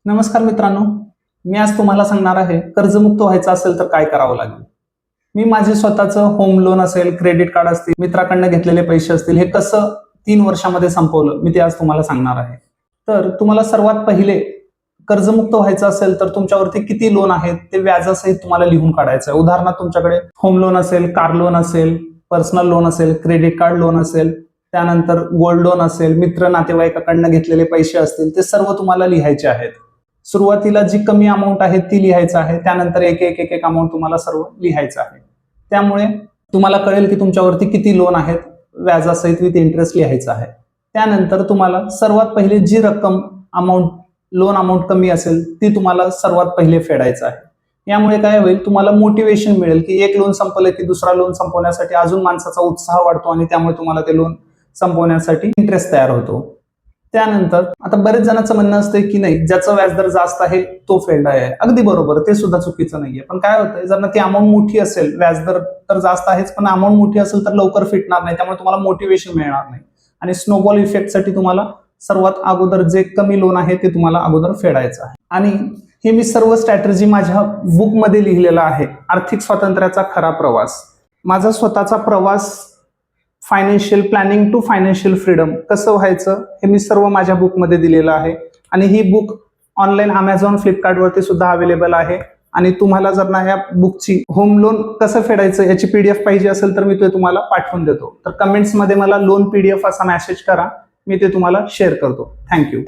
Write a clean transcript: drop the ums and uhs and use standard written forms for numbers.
नमस्कार मित्रांनो, मी आज तुम्हाला सांगणार आहे कर्जमुक्त व्हायचं असेल तर काय करावं लागेल. मी माझे स्वतःचं होम लोन असेल, क्रेडिट कार्ड असतील, मित्राकडनं घेतलेले पैसे असतील, हे कसं 3 वर्षामध्ये संपवलं मी ते आज तुम्हाला सांगणार आहे. तर तुम्हाला सर्वात पहिले कर्जमुक्त व्हायचं असेल तर तुमच्यावरती किती लोन आहेत ते व्याजासहित तुम्हाला लिहून काढायचं आहे. उदाहरणार्थ तुमच्याकडे होम लोन असेल, कार लोन असेल, पर्सनल लोन असेल, क्रेडिट कार्ड लोन असेल, त्यानंतर गोल्ड लोन असेल, मित्र नातेवाईकाकडनं घेतलेले पैसे असतील, ते सर्व तुम्हाला लिहायचे आहेत. सुरुवातीला जी कमी अमाऊंट आहे ती लिहायचं आहे, त्यानंतर एक एक एक एक अमाऊंट तुम्हाला सर्व लिहायचं आहे. त्यामुळे तुम्हाला कळेल की तुमच्यावरती किती लोन आहेत, व्याजासहित विथ इंटरेस्ट लिहायचं आहे. त्यानंतर तुम्हाला सर्वात पहिले जी रक्कम लोन अमाऊंट कमी असेल ती तुम्हाला सर्वात पहिले फेडायचं आहे. यामुळे काय होईल, तुम्हाला मोटिवेशन मिळेल की एक लोन संपलं की दुसरा लोन संपवण्यासाठी अजून माणसाचा उत्साह वाढतो आणि त्यामुळे तुम्हाला ते लोन संपवण्यासाठी इंटरेस्ट तयार होतो. त्यानंतर आता बरेच जणांचं म्हणणं असतं की नाही, ज्याचा व्याजदर जास्त आहे तो फेडला आहे. अगदी बरोबर, ते सुद्धा चुकीचं नाहीये. पण काय होतंय, जर ती अमाऊंट मोठी असेल, व्याजदर तर जास्त आहेच, पण अमाऊंट मोठी असेल तर लवकर फिटणार नाही, त्यामुळे तुम्हाला मोटिवेशन मिळणार नाही. आणि स्नोबॉल इफेक्टसाठी तुम्हाला सर्वात अगोदर जे कमी लोन आहे ते तुम्हाला अगोदर फेडायचं आहे. आणि हे मी सर्व स्ट्रॅटेजी माझ्या बुकमध्ये लिहिलेलं आहे, आर्थिक स्वातंत्र्याचा खरा प्रवास. माझा स्वतःचा प्रवास financial planning to financial freedom कसं व्हायचं हे मी सर्व माझ्या बुकमध्ये दिलेलं आहे. आणि ही बुक ऑनलाईन अमेझॉन, फ्लिपकार्टवरती सुद्धा अवेलेबल आहे. आणि तुम्हाला जर ना या बुकची होम लोन कसं फेडायचं याची पीडीएफ पाहिजे असेल तर मी ते तुम्हाला पाठवून देतो. तर कमेंट्समध्ये मला लोन पीडीएफ असा मेसेज करा, मी ते तुम्हाला शेअर करतो. थँक्यू.